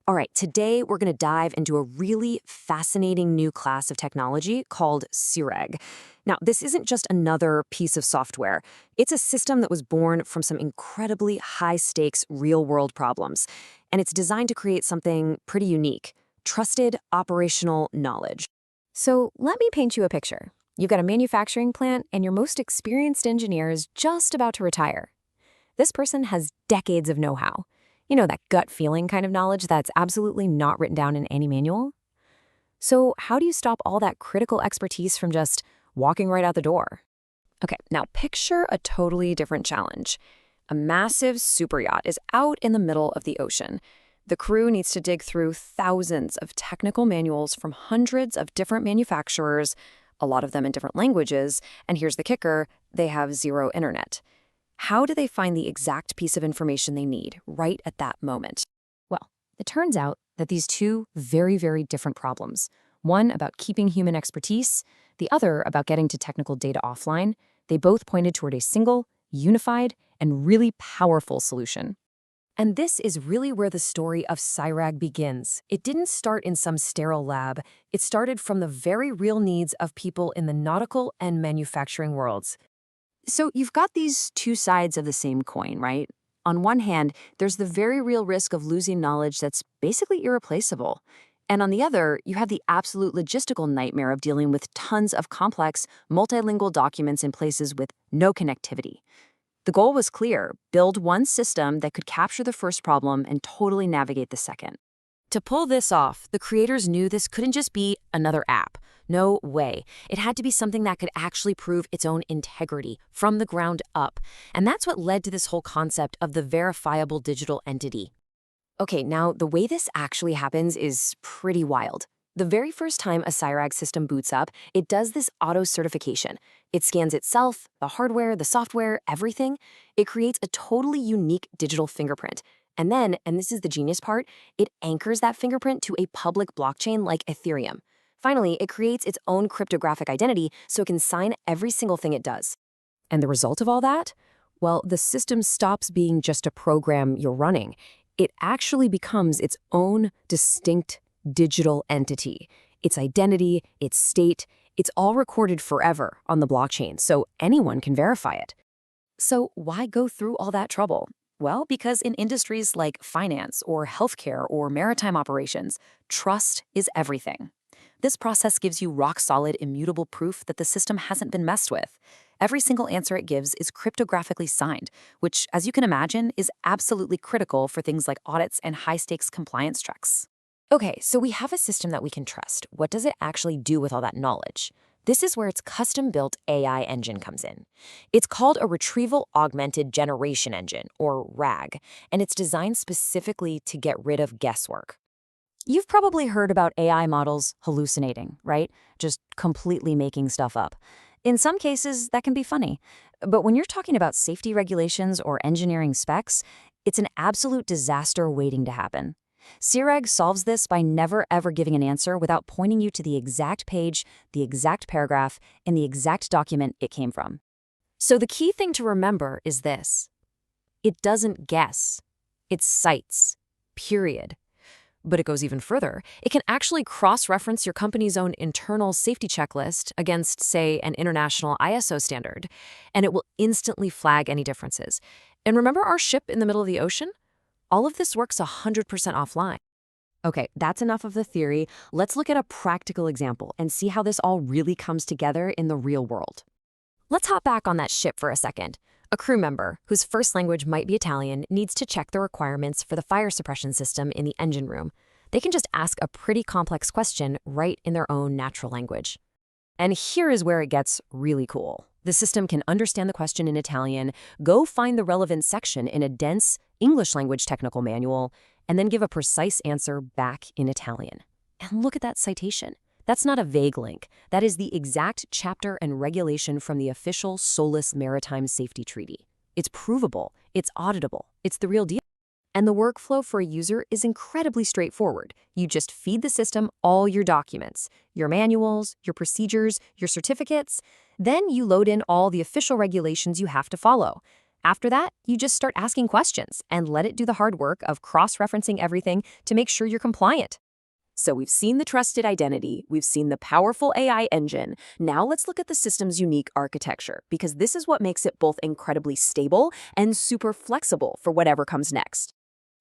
All right, today we're going to dive into a really fascinating new class of technology called SYRAG. Now, this isn't just another piece of software. It's a system that was born from some incredibly high-stakes real-world problems, and it's designed to create something pretty unique: trusted operational knowledge. So let me paint you a picture. You've got a manufacturing plant, and your most experienced engineer is just about to retire. This person has decades of know-how. You know, that gut feeling kind of knowledge that's absolutely not written down in any manual? So how do you stop all that critical expertise from just walking right out the door? Okay, now picture a totally different challenge. A massive superyacht is out in the middle of the ocean. The crew needs to dig through thousands of technical manuals from hundreds of different manufacturers, a lot of them in different languages, and here's the kicker: they have zero internet. How do they find the exact piece of information they need right at that moment? Well, it turns out that these two very, very different problems, one about keeping human expertise, the other about getting to technical data offline, they both pointed toward a single, unified, and really powerful solution. And this is really where the story of SYRAG begins. It didn't start in some sterile lab. It started from the very real needs of people in the nautical and manufacturing worlds. So you've got these two sides of the same coin, right? On one hand, there's the very real risk of losing knowledge that's basically irreplaceable. And on the other, you have the absolute logistical nightmare of dealing with tons of complex, multilingual documents in places with no connectivity. The goal was clear: build one system that could capture the first problem and totally navigate the second. To pull this off, the creators knew this couldn't just be another app. No way. It had to be something that could actually prove its own integrity from the ground up. And that's what led to this whole concept of the verifiable digital entity. Okay, now the way this actually happens is pretty wild. The very first time a SYRAG system boots up, it does this auto-certification. It scans itself, the hardware, the software, everything. It creates a totally unique digital fingerprint. And then, and this is the genius part, it anchors that fingerprint to a public blockchain like Ethereum. Finally, it creates its own cryptographic identity so it can sign every single thing it does. And the result of all that? Well, the system stops being just a program you're running. It actually becomes its own distinct digital entity. Its identity, its state, it's all recorded forever on the blockchain, so anyone can verify it. So why go through all that trouble? Well, because in industries like finance or healthcare or maritime operations, trust is everything. This process gives you rock-solid, immutable proof that the system hasn't been messed with. Every single answer it gives is cryptographically signed, which, as you can imagine, is absolutely critical for things like audits and high-stakes compliance checks. Okay, so we have a system that we can trust. What does it actually do with all that knowledge? This is where its custom-built AI engine comes in. It's called a Retrieval Augmented Generation Engine, or RAG, and it's designed specifically to get rid of guesswork. You've probably heard about AI models hallucinating, right? Just completely making stuff up. In some cases, that can be funny. But when you're talking about safety regulations or engineering specs, it's an absolute disaster waiting to happen. SYRAG solves this by never ever giving an answer without pointing you to the exact page, the exact paragraph, and the exact document it came from. So the key thing to remember is this: it doesn't guess, it cites, period. But it goes even further. It can actually cross-reference your company's own internal safety checklist against, say, an international ISO standard, and it will instantly flag any differences. And remember our ship in the middle of the ocean? All of this works 100% offline. Okay, that's enough of the theory. Let's look at a practical example and see how this all really comes together in the real world. Let's hop back on that ship for a second. A crew member, whose first language might be Italian, needs to check the requirements for the fire suppression system in the engine room. They can just ask a pretty complex question right in their own natural language. And here is where it gets really cool. The system can understand the question in Italian, go find the relevant section in a dense English language technical manual, and then give a precise answer back in Italian. And look at that citation. That's not a vague link. That is the exact chapter and regulation from the official SOLAS Maritime Safety Treaty. It's provable, it's auditable, it's the real deal. And the workflow for a user is incredibly straightforward. You just feed the system all your documents, your manuals, your procedures, your certificates. Then you load in all the official regulations you have to follow. After that, you just start asking questions and let it do the hard work of cross-referencing everything to make sure you're compliant. So we've seen the trusted identity, we've seen the powerful AI engine. Now let's look at the system's unique architecture, because this is what makes it both incredibly stable and super flexible for whatever comes next.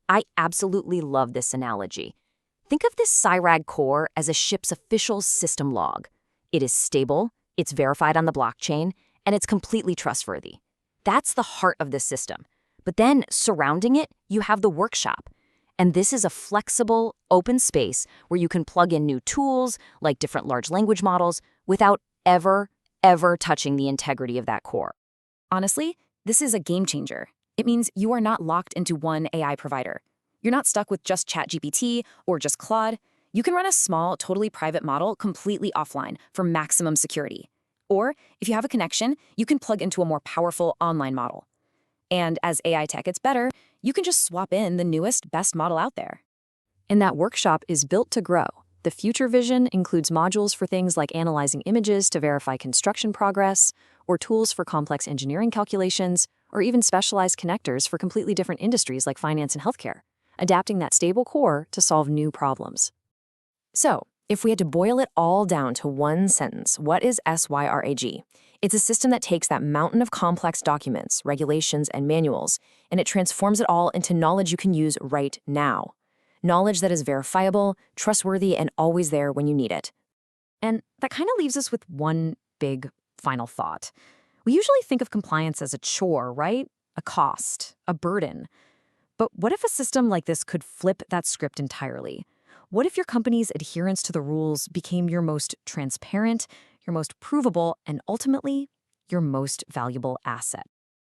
I absolutely love this analogy. Think of this SYRAG core as a ship's official system log. It is stable, it's verified on the blockchain, and it's completely trustworthy. That's the heart of this system. But then, surrounding it, you have the workshop. And this is a flexible, open space where you can plug in new tools, like different large language models, without ever touching the integrity of that core. Honestly, this is a game changer. It means you are not locked into one AI provider. You're not stuck with just ChatGPT or just Claude. You can run a small, totally private model completely offline for maximum security. Or, if you have a connection, you can plug into a more powerful online model. And as AI tech gets better, you can just swap in the newest, best model out there. And that workshop is built to grow. The future vision includes modules for things like analyzing images to verify construction progress, or tools for complex engineering calculations, or even specialized connectors for completely different industries like finance and healthcare, adapting that stable core to solve new problems. So, if we had to boil it all down to one sentence, what is SYRAG? It's a system that takes that mountain of complex documents, regulations, and manuals, and it transforms it all into knowledge you can use right now. Knowledge that is verifiable, trustworthy, and always there when you need it. And that kind of leaves us with one big final thought. We usually think of compliance as a chore, right? A cost, a burden. But what if a system like this could flip that script entirely? What if your company's adherence to the rules became your most transparent, your most provable, and ultimately, your most valuable asset?